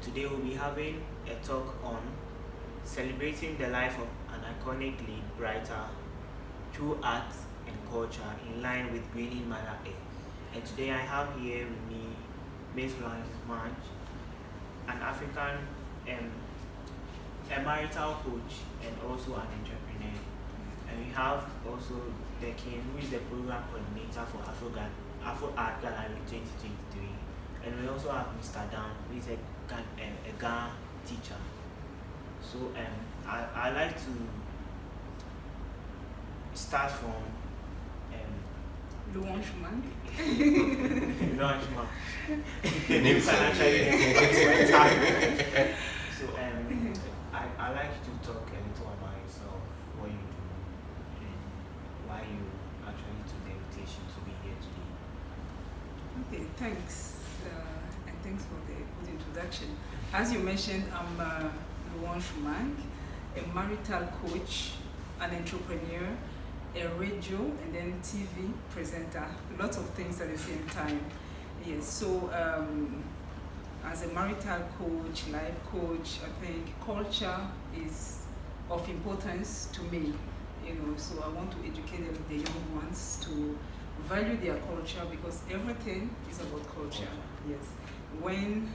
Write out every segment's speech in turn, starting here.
today we'll be having a talk on celebrating the life of an iconic lead writer through art and culture in line with greening Mother Earth. And today I have here with me Miss Louanges, an African, a marital coach and also an entrepreneur. And we have also Deking, who is the program coordinator for Afro Arts Gallery 2023. And we also have Mr. Dan, who is a Ghana teacher. So I like to start from Louanges. Louanges. The name financial year. So I like you to talk a little about yourself, what you do, and why you actually took the invitation to be here today. Okay, thanks. And thanks for the good introduction. As you mentioned, I'm Louanges, a marital coach, an entrepreneur, a radio and then TV presenter, lots of things at the same time. Yes, so as a marital coach, life coach, I think culture is of importance to me, so I want to educate the young ones to value their culture because everything is about culture. Yes, when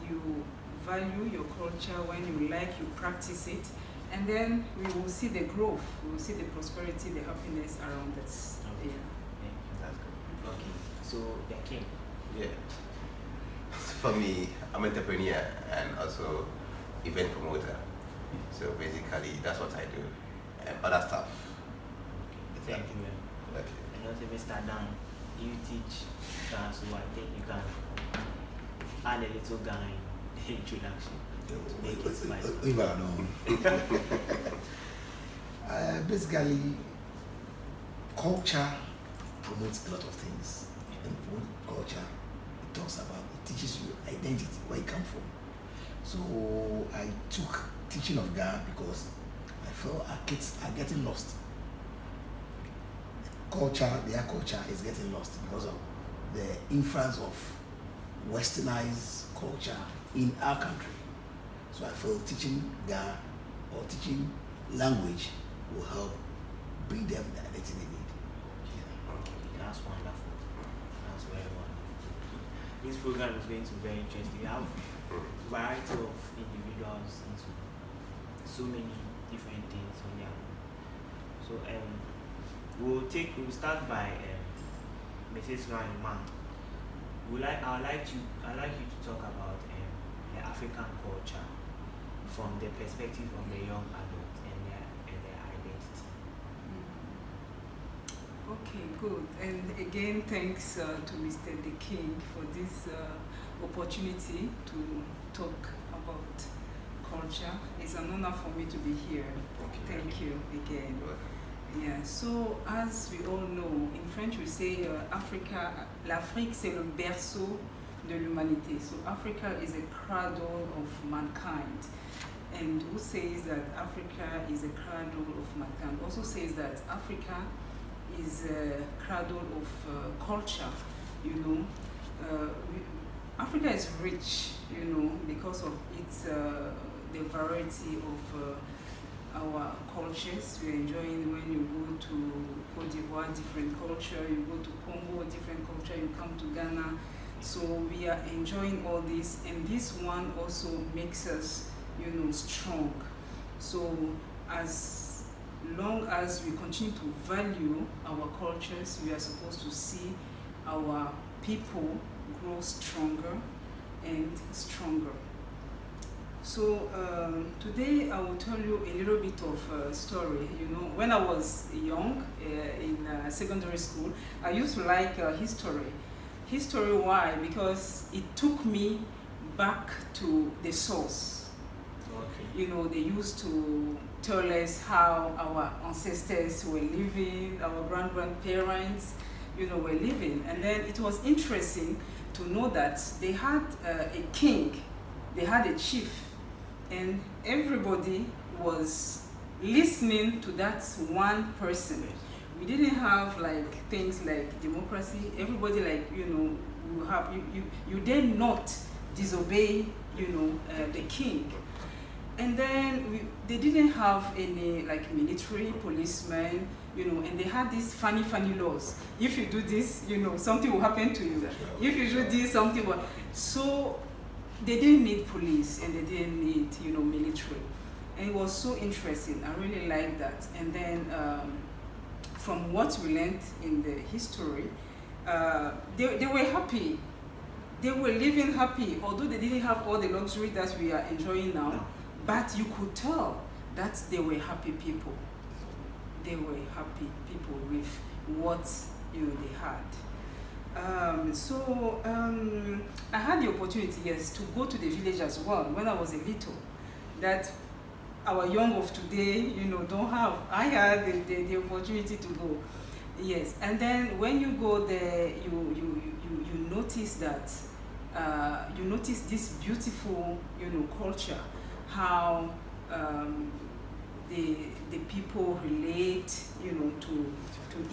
you value your culture, when you like, you practice it, and then we will see the growth, we will see the prosperity, the happiness around us. Okay. Yeah, that's good. Okay, so the king. Yeah. For me, I'm an entrepreneur and also event promoter. So basically, that's what I do, and other stuff. Okay. Thank you. Okay. And also, Mr. Dan, you teach dance, so I think you can add a little guy in the introduction. Basically, culture promotes a lot of things. And for culture, it talks about, it teaches you identity, where you come from. So I took teaching of Ghana because I felt our kids are getting lost. Their culture is getting lost because of the influence of westernized culture in our country. So I feel teaching Ghana or teaching language will help bring them the identity they need. That's wonderful. That's very wonderful. This program is going to be very interesting. We have a variety of individuals into so many different things on their own. So we'll start by Mrs. Ryan. I'd like you to talk about the African culture from the perspective of the young adult and their identity. Okay, good. And again, thanks to Mr. Deking for this opportunity to talk about culture. It's an honor for me to be here. Thank you again. Yeah, so as we all know, in French we say l'Afrique c'est le berceau de l'humanité. So Africa is a cradle of mankind. And who says that Africa is a cradle of mankind also says that Africa is a cradle of culture, Africa is rich, because of its the variety of our cultures. We're enjoying when you go to Cote d'Ivoire, different culture, you go to Congo, different culture, you come to Ghana. So we are enjoying all this, and this one also makes us, strong. So as long as we continue to value our cultures, we are supposed to see our people grow stronger and stronger. So today I will tell you a little bit of a story. When I was young in secondary school, I used to like history. History, why? Because it took me back to the source. Okay. They used to tell us how our ancestors were living, our grandparents, were living. And then it was interesting to know that they had a king, they had a chief, and everybody was listening to that one person. We didn't have like things like democracy. Everybody you dare not disobey the king. And then they didn't have any like military policemen, and they had these funny laws. If you do this, something will happen to you. If you do this, something will. So they didn't need police and they didn't need, military. And it was so interesting. I really liked that. And then from what we learned in the history, they were happy. They were living happy, although they didn't have all the luxury that we are enjoying now. But you could tell that they were happy people. They were happy people with what they had. I had the opportunity, yes, to go to the village as well when I was a little. That our young of today, don't have. I had the opportunity to go. Yes, and then when you go there, you notice that you notice this beautiful, culture, how the people relate, to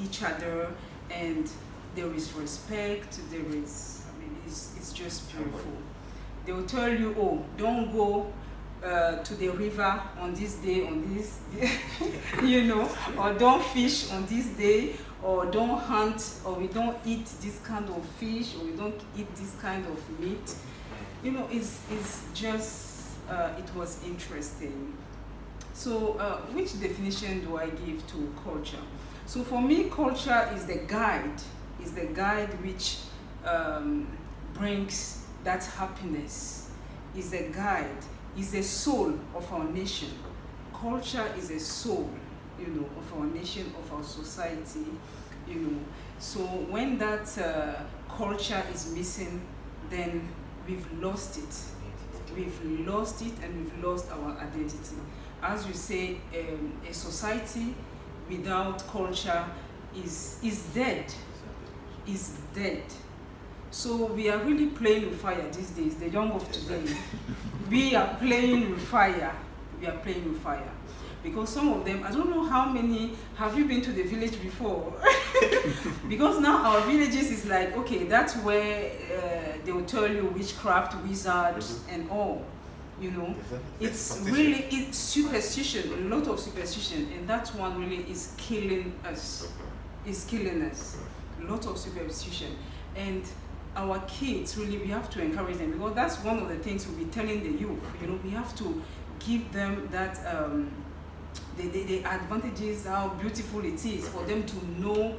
each other, and there is respect. There is, it's just beautiful. They will tell you, oh, don't go to the river on this day, or don't fish on this day, or don't hunt, or we don't eat this kind of fish, or we don't eat this kind of meat. It's just, it was interesting. So which definition do I give to culture? So for me, culture is the guide which brings that happiness, is a guide, is the soul of our nation. Culture is a soul, of our nation, of our society, So when that culture is missing, then we've lost it. We've lost it, and we've lost our identity. As we say, a society without culture is dead. Is dead. So we are really playing with fire these days. The young of today, we are playing with fire. We are playing with fire. Because some of them, I don't know how many, have you been to the village before? Because now our villages is like, okay, that's where they will tell you witchcraft, wizard, and all. It's really, it's superstition, a lot of superstition, and that one really is killing us. Is killing us. A lot of superstition. And our kids, really, we have to encourage them, because that's one of the things we'll be telling the youth. We have to give them that the advantages, how beautiful it is for them to know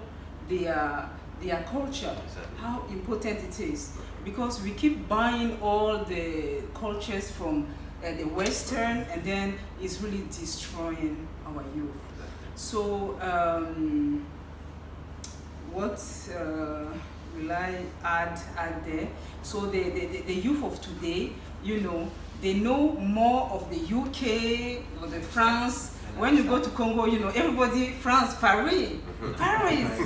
their culture, how important it is. Because we keep buying all the cultures from the Western, and then it's really destroying our youth. So what will I add there? So the youth of today, they know more of the UK or the France. When you go to Congo, everybody, France, Paris,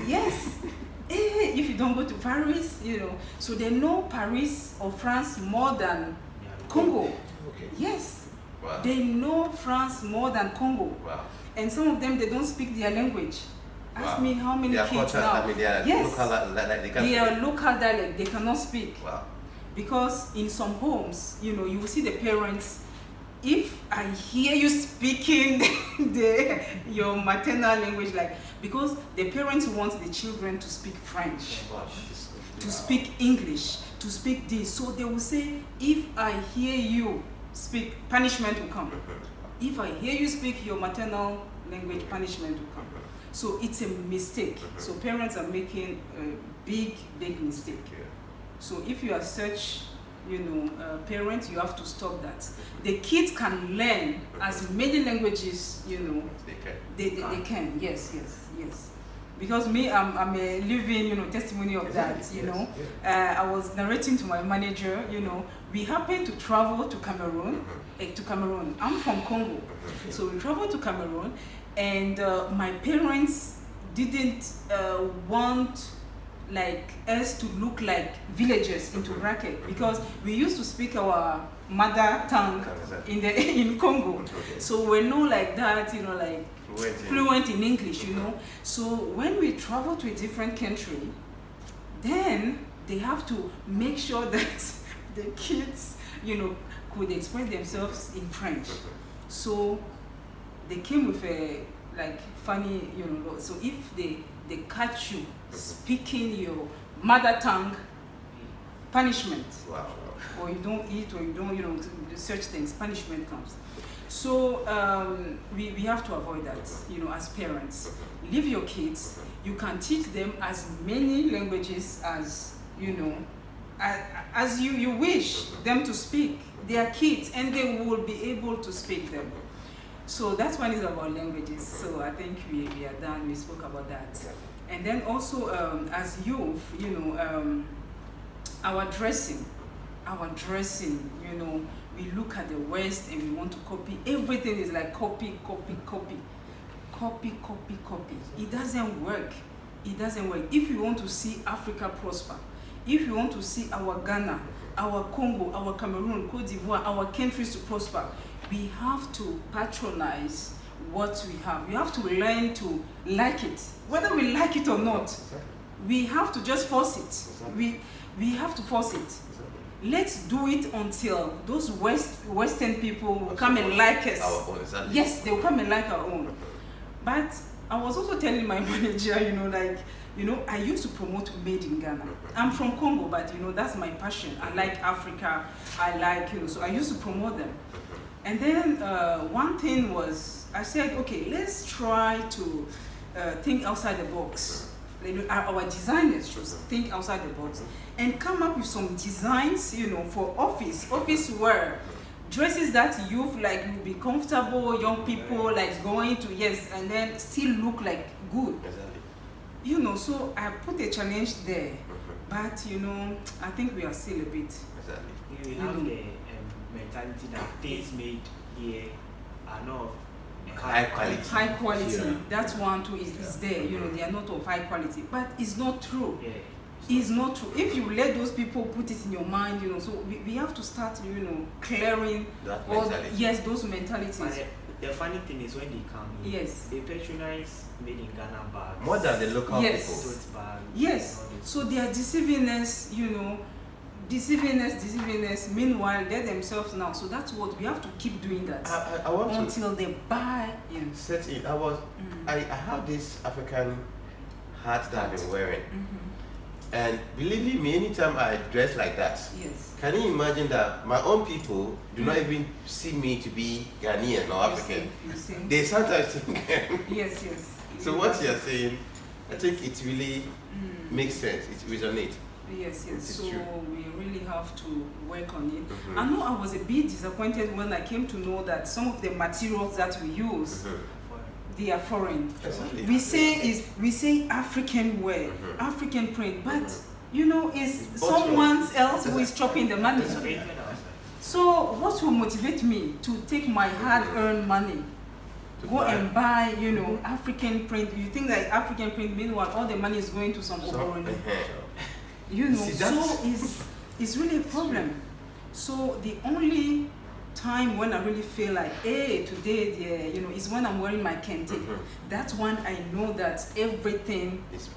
yes. If you don't go to Paris, so they know Paris or France more than Congo. Okay. Yes. Wow. They know France more than Congo. Wow. And some of them, they don't speak their language. Ask me how many their kids culture, now. Yes. They are local dialect, they cannot speak. Wow. Because in some homes, you will see the parents, if I hear you speaking your maternal language, because the parents want the children to speak French, to speak English, to speak this. So they will say, if I hear you speak, punishment will come. If I hear you speak your maternal language, punishment will come. So it's a mistake. So parents are making a big mistake. So if you are such, parent, you have to stop that. The kids can learn as many languages, they can. Yes. Because me, I'm a living, testimony of that. I was narrating to my manager. We happened to travel to Cameroon. I'm from Congo, so we traveled to Cameroon, and my parents didn't want us to look like villagers into bracket, because we used to speak our mother tongue in Congo. So we're not like that, fluent in English, So when we travel to a different country, then they have to make sure that the kids, could express themselves in French. So they came with a like funny, so if they catch you speaking your mother tongue, punishment. Wow. Or you don't eat, or you don't, such things, punishment comes. So we have to avoid that, as parents. Leave your kids. You can teach them as many languages as, as you wish them to speak. They are kids, and they will be able to speak them. So that's one is about languages. So I think we are done. We spoke about that. And then also as youth, our dressing, we look at the West and we want to copy. Everything is like copy. It doesn't work. If you want to see Africa prosper, if you want to see our Ghana, our Congo, our Cameroon, Cote d'Ivoire, our countries to prosper, we have to patronize what we have. We have to learn to like it. Whether we like it or not, we have to just force it. We have to force it. Let's do it until those Western people will come and like us. Our own, exactly. Yes, they will come and like our own. But I was also telling my manager, I used to promote Made in Ghana. I'm from Congo, but that's my passion. I like Africa. I like, so I used to promote them. And then one thing was, I said, okay, let's try to think outside the box. Our designers should think outside the box and come up with some designs, for office wear, dresses that youth like will be comfortable, young people like going to, and then still look like good. Exactly. So I put a challenge there, but I think we are still a bit. Exactly. We have the mentality that things made here are not high quality. High quality. Yeah. That one too is there. They are not of high quality, but it's not true. Yeah. It's not true. If you let those people put it in your mind, so we have to start, clearing that mentality. Yes, those mentalities. But the funny thing is when they come here, yes, they patronize Made in Ghana bags. More than the local yes. people. Bags, yes. So they are deceiving us, deceiving us. Meanwhile, they're themselves now. So that's what we have to keep doing that I want until they buy. Set it. I have this African hat that I've been wearing, and believe me, anytime I dress like that, yes. Can you imagine that my own people do not even see me to be Ghanaian or African? They sometimes think. Yes. So what you're saying, I think it really makes sense. It resonates. Yes. So true. We really have to work on it. I know I was a bit disappointed when I came to know that some of the materials that we use, they are foreign. Exactly. We say African wear, African print, but it's someone else who is chopping the money. So what will motivate me to take my hard-earned money, go and buy, African print? You think that African print, meanwhile all the money is going to some Oboroni. So it's really a problem. So the only time when I really feel like, hey, today, is when I'm wearing my kente. That's when I know that everything, is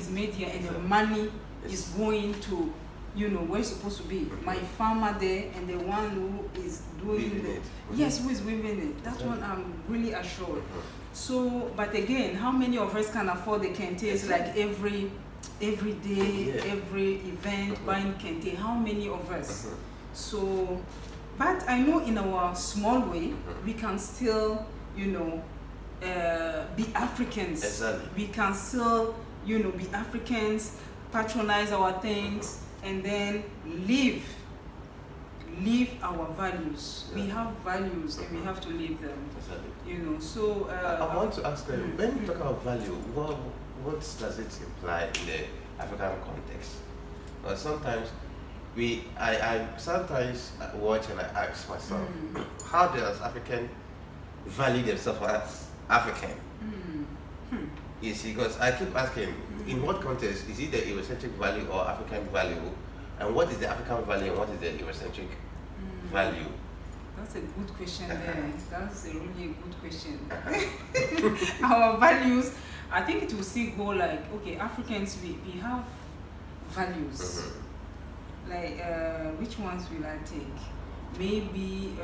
made here, and the money is going to, where it's supposed to be. My farmer there, and the one who is doing it. Yes, who is weaving it. That's what I'm really assured. So, but again, how many of us can afford the kentes like every day, every event, buying kente? How many of us? So, but I know in our small way, we can still, be Africans. Exactly. We can still, be Africans, patronize our things, and then live our values. We have values, and we have to live them. Exactly. So I want to ask them, when you talk about value, what does it imply in the African context? Sometimes I sometimes watch and I ask myself, how does African value themselves as African? You see, because I keep asking, in what context is it the Eurocentric value or African value? And what is the African value and what is the Eurocentric value? That's a good question there. That's a really good question. Our values, I think it will still go like, okay, Africans, we have values. Like, which ones will I take? maybe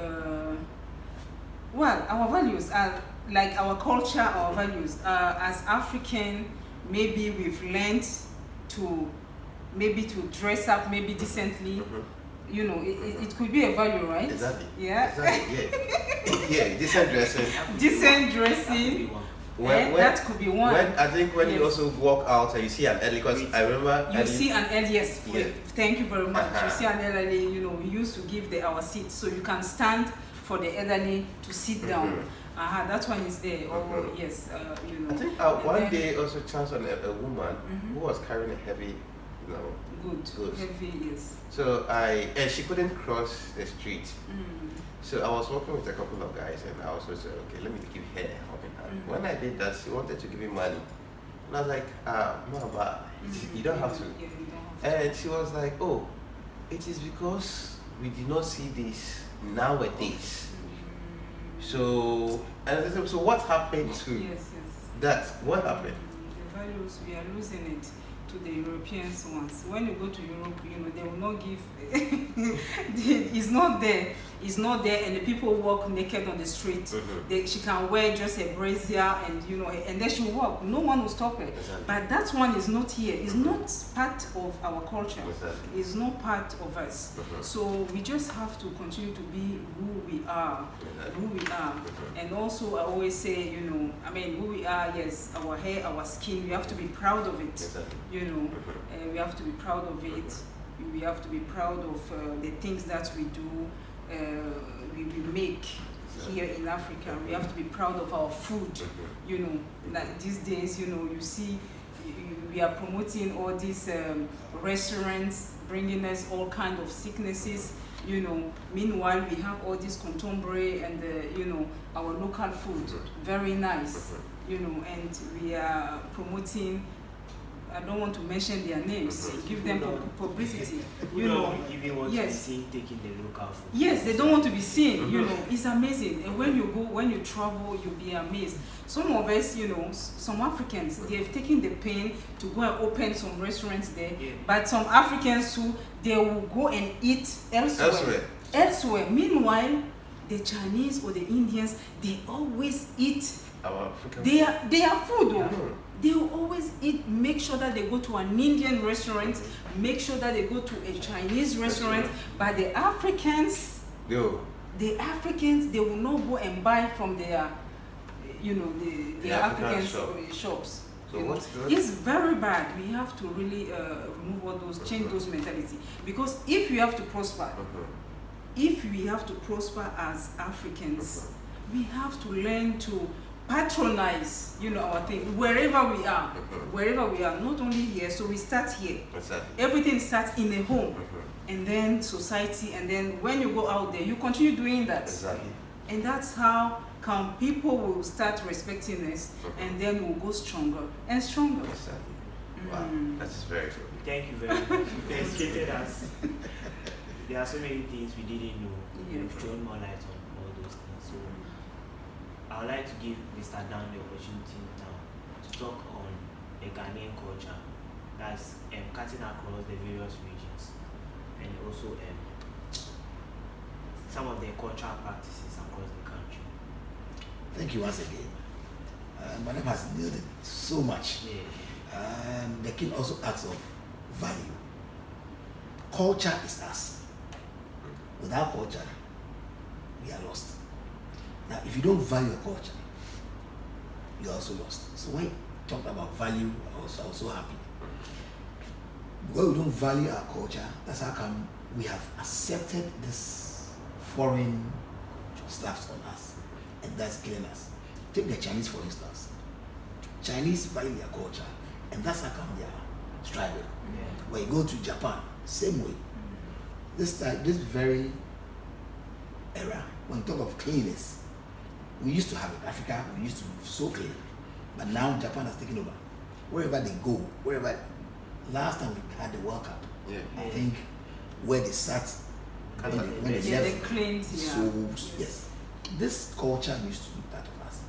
well, our values are like our culture, our values. As African, maybe we've learned to dress up maybe decently. You know, it could be a value, right? Exactly. Yeah. Exactly. Yeah. Yeah. Decent dressing. Decent dressing. That could be one. When you also walk out and you see an elderly, because I remember you see an elderly. Yes. Yeah. Thank you very much. You see an elderly. You know, we used to give our seats, so you can stand for the elderly to sit down. That one is there. Oh yes. You know. I think one day also chanced on a woman who was carrying a heavy, you know, goods. Heavy, yes. So she couldn't cross the street. So I was working with a couple of guys, and I also said, okay, let me give her a helping hand. When I did that, she wanted to give me money, and I was like, no, but you don't have to. Yeah, you don't have to. And she was like, oh, it is because we did not see this nowadays. So, and I said, so what happened to that? What happened? The values, we are losing it to the Europeans ones. When you go to Europe, you know, they will not give. It's not there. It's not there, and the people walk naked on the street. She can wear just a brazier, and you know, and then she will walk. No one will stop her. Exactly. But that one is not here. It's not part of our culture. Exactly. It's not part of us. So we just have to continue to be who we are. Who we are. And also, I always say, you know, I mean, who we are. Yes, our hair, our skin. We have to be proud of it. Exactly. You know, we have to be proud of it. We have to be proud of the things that we do. We make here in Africa. We have to be proud of our food. You know, like these days, you know, you see, we are promoting all these restaurants, bringing us all kinds of sicknesses. You know, meanwhile we have all this contemporary and you know, our local food, very nice. You know, and we are promoting. I don't want to mention their names. Give them publicity. You know, even want to be seen taking the local food. Yes, they don't want to be seen. You know, it's amazing. And when you travel, you'll be amazed. Some of us, you know, some Africans, they have taken the pain to go and open some restaurants there. Yeah. But some Africans too, they will go and eat elsewhere. Meanwhile, the Chinese or the Indians, they always eat our African their food. Yeah. They will always eat, make sure that they go to an Indian restaurant, make sure that they go to a Chinese restaurant. But the Africans, they will not go and buy from their, you know, the African shops. So it's very bad. We have to really remove all those, change those mentality. Because if we have to prosper, as Africans, we have to learn to patronize, you know, our thing wherever we are, not only here. So we start here. Exactly. Everything starts in a home, and then society, and then when you go out there, you continue doing that. Exactly. And that's how people will start respecting us, and then we'll go stronger and stronger. Exactly. Wow, that's very good. Thank you very much. You educated us. There are so many things we didn't know. You've shown more light on all those things. So I would like to give Mr. Dan the opportunity now to talk on the Ghanaian culture that's cutting across the various regions, and also some of the cultural practices across the country. Thank you once again. Madam has nailed it so much. The king also asks of value. Culture is us. Without culture, we are lost. Now, if you don't value your culture, you're also lost. So when you talk about value, I was so happy. Because we don't value our culture, that's how come we have accepted this foreign stuff on us, and that's killing us. Take the Chinese, for instance. Chinese value their culture, and that's how come they are striving. When you go to Japan, same way. This very era, when you talk of cleanliness, we used to have it. Africa, we used to be so clean, but now Japan has taken over. Wherever they go, last time we had the World Cup, I think where they sat when they left, they cleaned. So yes, this culture used to be part of us.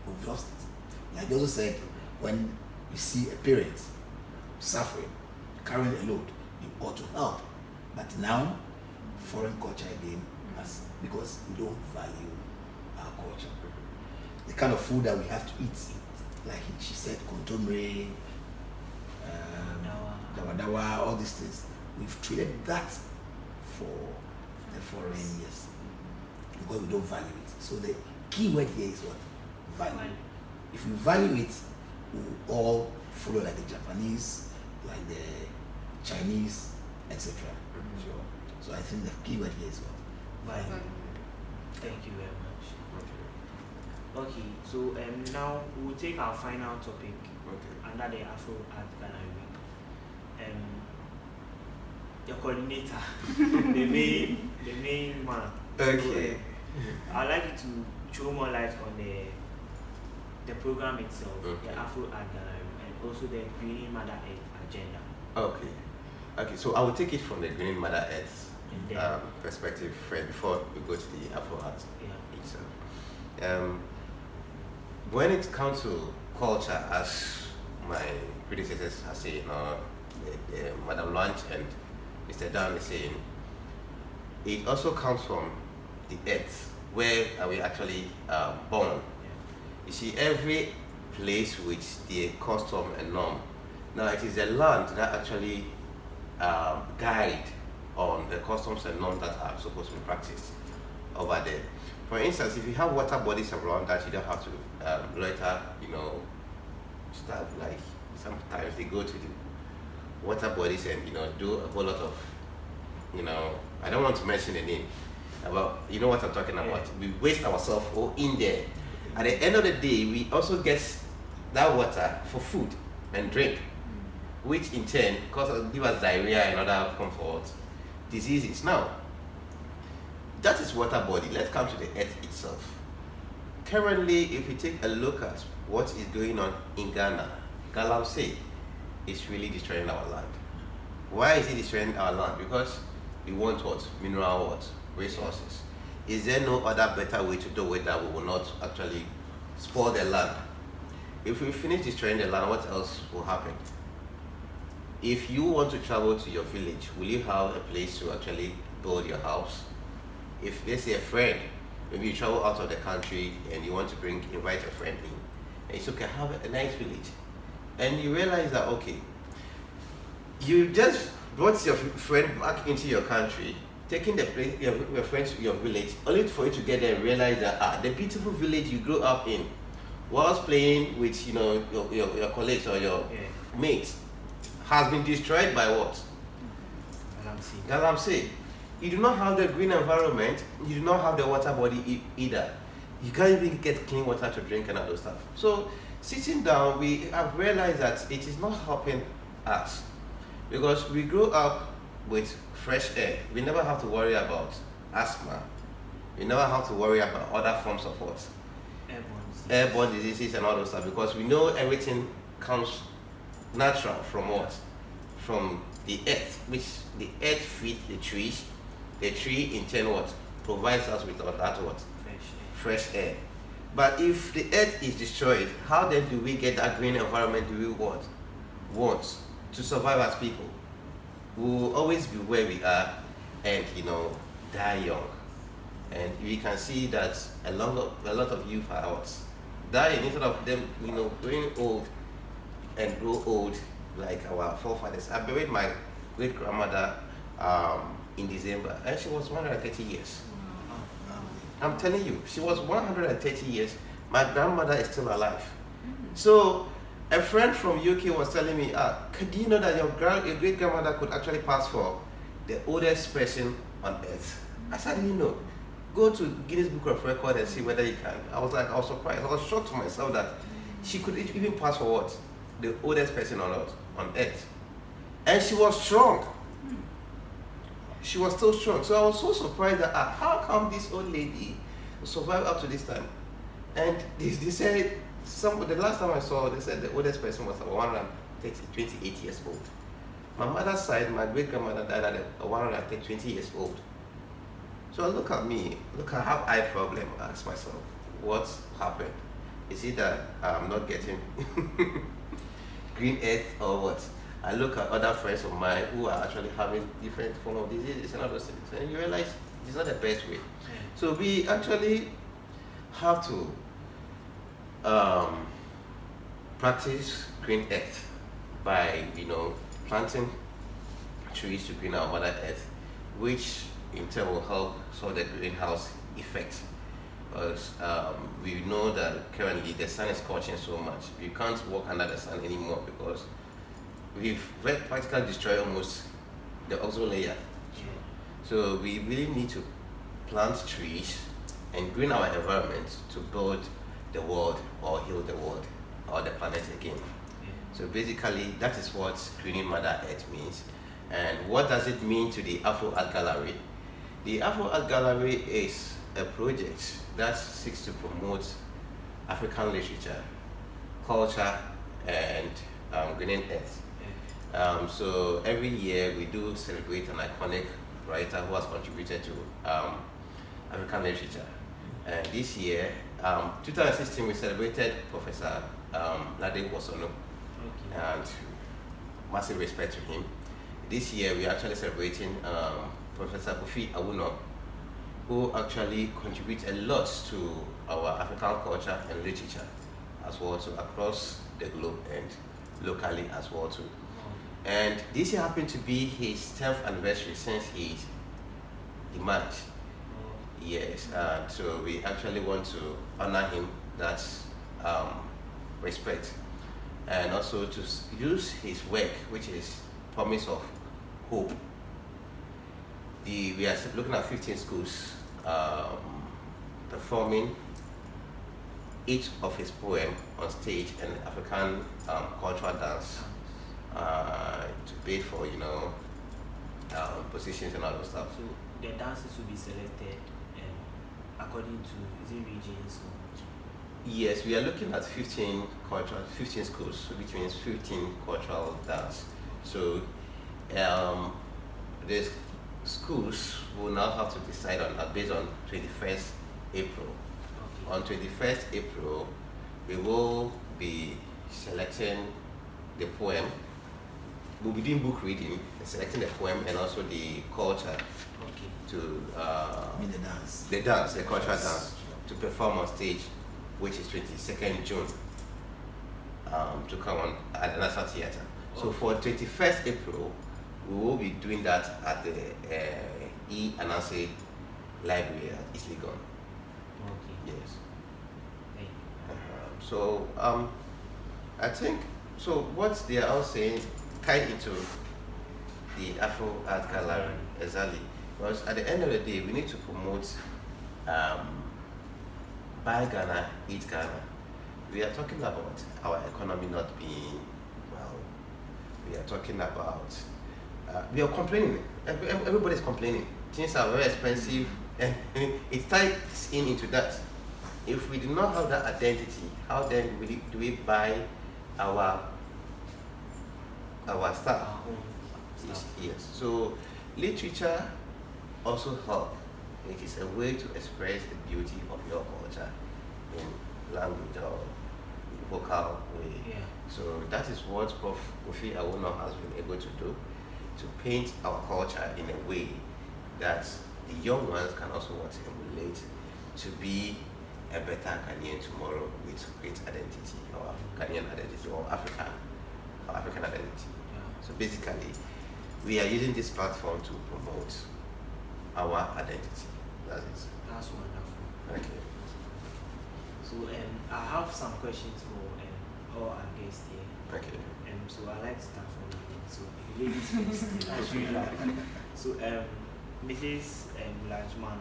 We've lost it. Like they also said, when you see a parent suffering, carrying a load, you ought to help. But now, foreign culture again, as because we don't value our culture. The kind of food that we have to eat, like she said, contomere, dawa, all these things, we've traded that for the foreign, yes, because we don't value it. So the key word here is what? Value. If we value it, we will all follow like the Japanese, like the Chinese, etc. Sure. So I think the key word here is what? Value. Thank you very much. Okay, so now we'll take our final topic under the Afro Arts Gallery. Your coordinator, the main man. Okay. So, I'd like you to throw more light on the program itself, the Afro Art Gallery, and also the Green Mother Earth agenda. Okay, so I will take it from the Green Mother Earth perspective, Fred, before we go to the Afro Art itself. When it comes to culture, as my predecessors are saying, Madam Louanges and Mr. Dan is saying, it also comes from the earth, where are we actually born. You see, every place with the custom and norm. Now, it is the land that actually guide on the customs and norms that are supposed to be practiced over there. For instance, if you have water bodies around that, you don't have to loiter, stuff like sometimes they go to the water bodies and do a whole lot of, I don't want to mention the name, but you know what I'm talking about. We waste ourselves all in there. At the end of the day, we also get that water for food and drink, which in turn give us diarrhea and other forms of diseases. Now, that is water body. Let's come to the earth itself. Currently, if you take a look at what is going on in Ghana, galamsey is really destroying our land. Why is it destroying our land? Because we want what? Mineral resources. Is there no other better way to do it that we will not actually spoil the land? If we finish destroying the land, what else will happen? If you want to travel to your village, will you have a place to actually build your house? If let's say a friend, maybe you travel out of the country and you want to invite a friend in, and it's okay, have a nice village, and you realize that you just brought your friend back into your country, taking the place, your friend to your village, only for you to get there and realize that the beautiful village you grew up in, whilst playing with your colleagues or your mates, has been destroyed by what? Galamsey. You do not have the green environment, you do not have the water body either. You can't even get clean water to drink and other stuff. So sitting down, we have realized that it is not helping us, because we grew up with fresh air. We never have to worry about asthma. We never have to worry about other forms of what? Airborne diseases and all those stuff, because we know everything comes natural from what? From the earth, which the earth feeds the trees. The tree in turn what? Provides us with that what? Fresh air. But if the earth is destroyed, how then do we get that green environment do we want to survive as people? We will always be where we are and die young. And we can see that a lot of youth are dying instead of them growing old and grow old like our forefathers. I buried my great grandmother in December, and she was 130 years. I'm telling you, she was 130 years. My grandmother is still alive. So a friend from UK was telling me, do you know that your great grandmother could actually pass for the oldest person on earth? I said, go to Guinness Book of Records and see whether you can. I was surprised. I was shocked to myself that she could even pass for what? The oldest person on earth. And she was strong. She was still strong. So I was so surprised that how come this old lady survived up to this time? And they said, the last time I saw, they said the oldest person was 128 years old. My mother's side, my great grandmother died at 120 years old. So look at me, look at how eye problem. I ask myself, what's happened? Is it that I'm not getting green earth or what? I look at other friends of mine who are actually having different form of diseases and other things, and you realize it's not the best way. So we actually have to practice green earth by planting trees to green our mother earth, which in turn will help solve the greenhouse effect. Because we know that currently the sun is scorching so much, you can't walk under the sun anymore because we've practically destroyed almost the ozone layer. So we really need to plant trees and green our environment to build the world or heal the world or the planet again. So basically that is what greening Mother Earth means. And what does it mean to the Afro Art Gallery? The Afro Art Gallery is a project that seeks to promote African literature, culture, and greening earth. So every year we do celebrate an iconic writer who has contributed to African literature. And this year, 2016, we celebrated Professor Lartey, and massive respect to him. This year, we're actually celebrating Professor Kofi Awuno, who actually contributes a lot to our African culture and literature as well, so across the globe and locally as well too. And this year happened to be his 10th anniversary since his demise. Yes, so we actually want to honor him, that's respect, and also to use his work, which is Promise of Hope. We are looking at 15 schools performing each of his poem on stage and African cultural dance to bid for positions and other stuff. So the dances will be selected according to regions. Yes, we are looking at 15 schools, which means 15 cultural dance. So the schools will now have to decide on that based on 21st April. Okay. On 21st April, we will be selecting the poem. We'll be doing book reading, selecting the poem and also the culture to the cultural dance to perform on stage, which is 22nd June to come on at the National Theatre. So for 21st April, we will be doing that at the E. Anansi Library at East Legon. Okay. Yes. So I think what they are all saying tied into the Afro Art Gallery exactly. Because at the end of the day, we need to promote Buy Ghana, Eat Ghana. We are talking about our economy not being well. We are talking about we are complaining. Everybody's complaining. Things are very expensive, and it ties into that. If we do not have that identity, how then do we buy our stuff? Yes. So literature also help. It is a way to express the beauty of your culture in language or in vocal way. Yeah. So that is what Prof. Kofi Awuno has been able to do, to paint our culture in a way that the young ones can also want to emulate to be a better Ghanaian tomorrow with great identity, or Ghanaian identity, or African identity. Yeah. So basically, we are using this platform to promote our identity. That's it. That's wonderful. Okay. So I have some questions for all our guests here. Okay. So I like to start from you. So ladies first, as usual. So Mrs. Lajman,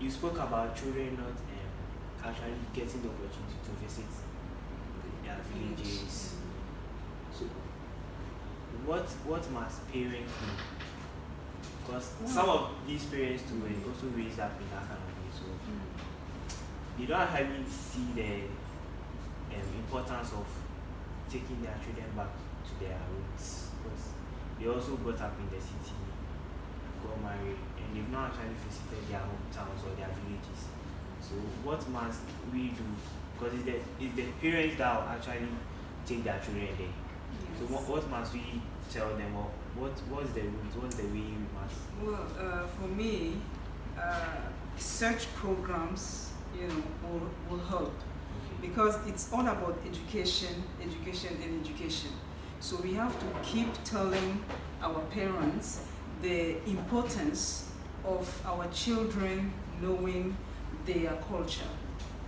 you spoke about children not actually getting the opportunity to visit their villages. So what must parents do? Because some of these parents too were also raised up in that kind of way, so they don't actually see the importance of taking their children back to their roots, because they also got up in the city, got married, and they've not actually visited their hometowns or their villages. So what must we do? Because it's the parents that will actually take their children there. So what must we tell them, or what's the route, what's the way we must? Well, for me, search programs, will help. Because it's all about education, education, and education. So we have to keep telling our parents the importance of our children knowing their culture,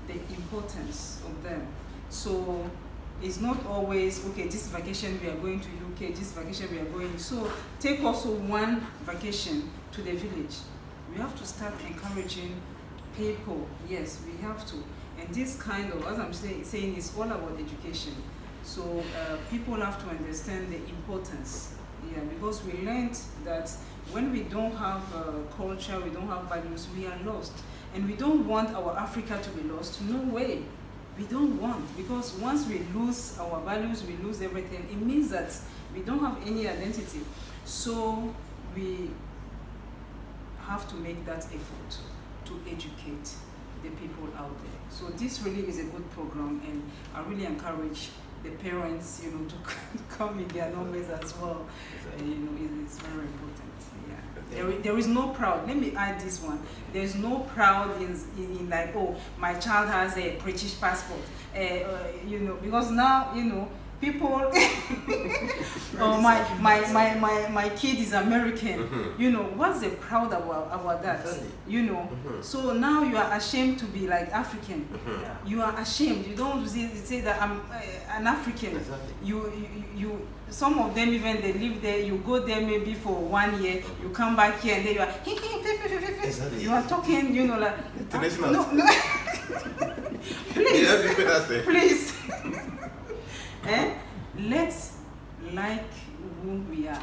the importance of them. So it's not always, okay, this vacation we are going to UK, this vacation we are going. So take also one vacation to the village. We have to start encouraging people. Yes, we have to. And this kind of, as I'm saying, is all about education. So people have to understand the importance. Yeah, because we learned that when we don't have culture, we don't have values, we are lost. And we don't want our Africa to be lost. No way. We don't want, because once we lose our values, we lose everything. It means that we don't have any identity. So we have to make that effort to educate the people out there. So this really is a good program, and I really encourage the parents, to come in their numbers as well. It's very important. Yeah. There is no proud. Let me add this one. There is no proud in like, oh, my child has a British passport. Because now, people oh, my kid is American. What's the proud about that? So now you are ashamed to be like African. You are ashamed. You don't say that I'm an African. You some of them, even they live there, you go there maybe for 1 year, you come back here and then you are you are talking, like no. Please let's like who we are.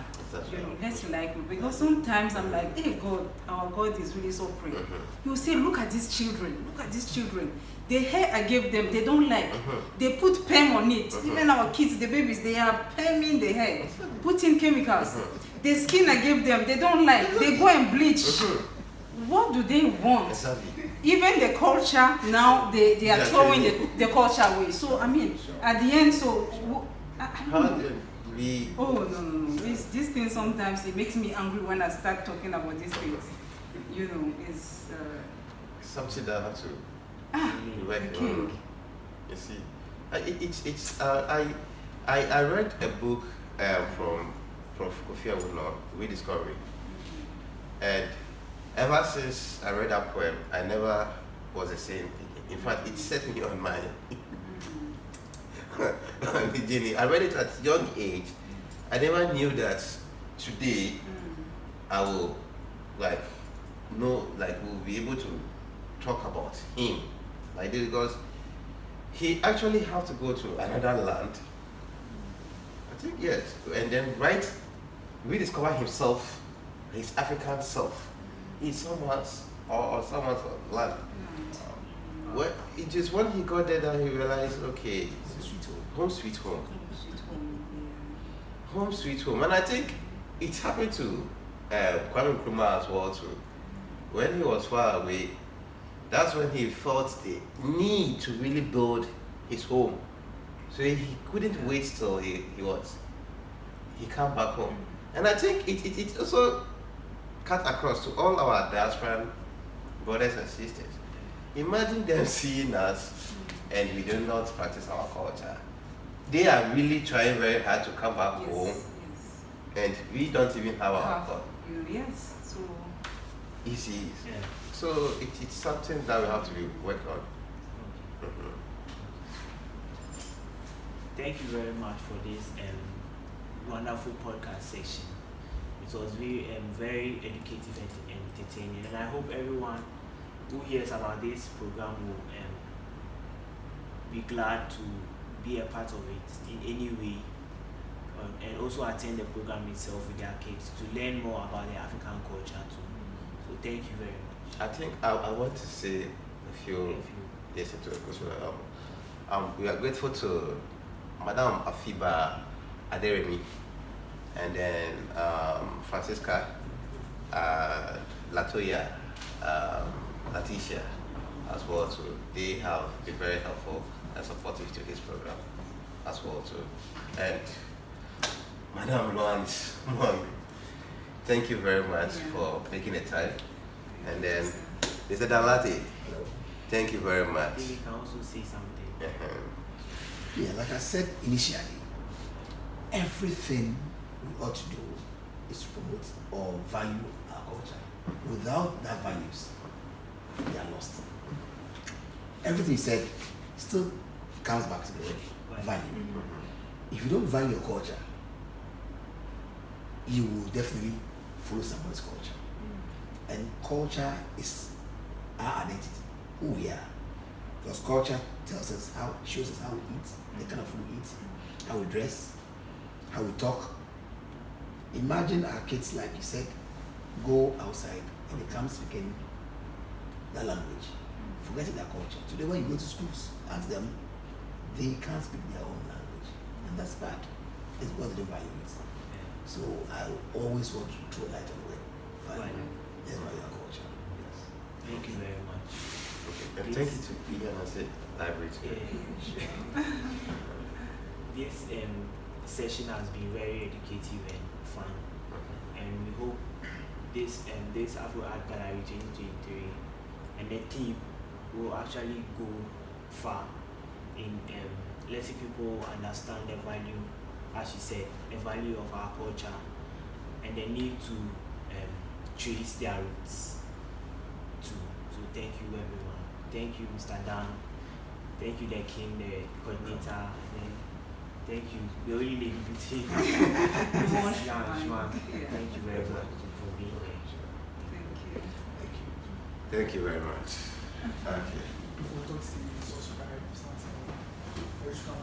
Let's like, because sometimes I'm like, hey God, our God is really suffering. You say, look at these children, the hair I gave them, they don't like. They put perm on it. Even our kids, the babies, they are perming the hair, putting chemicals. The skin I gave them, they don't like. They go and bleach. What do they want? Even the culture, now they are throwing the culture away. So, I mean, at the end, oh, no. This thing sometimes, it makes me angry when I start talking about these things. It's... something that I have to work on. You see, I read a book from Prof. Kofi Awolowo, Rediscovery. And ever since I read that poem, I never was the same. In fact, it set me on my journey. I read it at a young age. I never knew that today I will we'll be able to talk about him like this, because he actually had to go to another land. I think yes, and then rediscover himself, his African self. He's someone's or someone's land. Well, it just when he got there that he realized, okay, home sweet home. Home sweet home. And I think it happened to Kwame Nkrumah as well too. When he was far away, that's when he felt the need to really build his home. So he couldn't wait till he came back home. And I think it also cut across to all our diaspora brothers and sisters. Imagine them seeing us and we do not practice our culture. They are really trying very hard to come back home, and we don't even have our culture. Yes, so easy. Yeah. So it's something that we have to be working on. Thank you very much for this wonderful podcast section. It was very educative and entertaining, and I hope everyone who hears about this program will be glad to be a part of it in any way, and also attend the program itself with their kids to learn more about the African culture too. So thank you very much. I think I want to say a few yes to it, because we are grateful to Madam Afiba Aderemi, and then Francisca Latoya, Letitia as well too. They have been very helpful and supportive to this program as well too. And Madam Louanges, thank you very much for making the time. And then, Mr. Dalati, thank you very much. You can also say something. Yeah, like I said initially, everything we ought to do is to promote or value our culture. Without that values, we are lost. Everything you said still comes back to the word value. If you don't value your culture, you will definitely follow somebody's culture. And culture is our identity, who we are. Because culture tells us how, shows us how we eat, the kind of food we eat, how we dress, how we talk. Imagine our kids, like you said, go outside and they come speaking that language, forgetting their culture. Today when you go to schools, ask them, they can't speak their own language. And that's bad. It's because they don't value it. So I always want to throw light on the way. Value. Yes, value our culture. Yes. Thank you very much. Okay. And thank you to Ian and said library too. This session has been very educative and fun, and we hope this Afro Art Gallery 2023 and the team will actually go far in letting people understand the value, as you said, the value of our culture and the need to trace their roots. So thank you everyone. Thank you Mr. Dan. Thank you Deking, the coordinator, and thank you the only lady beauty. Mrs. Thank you very much for being here. Thank you. Thank you very much. Okay. Before we talk to you, so subscribe, something. Very strong.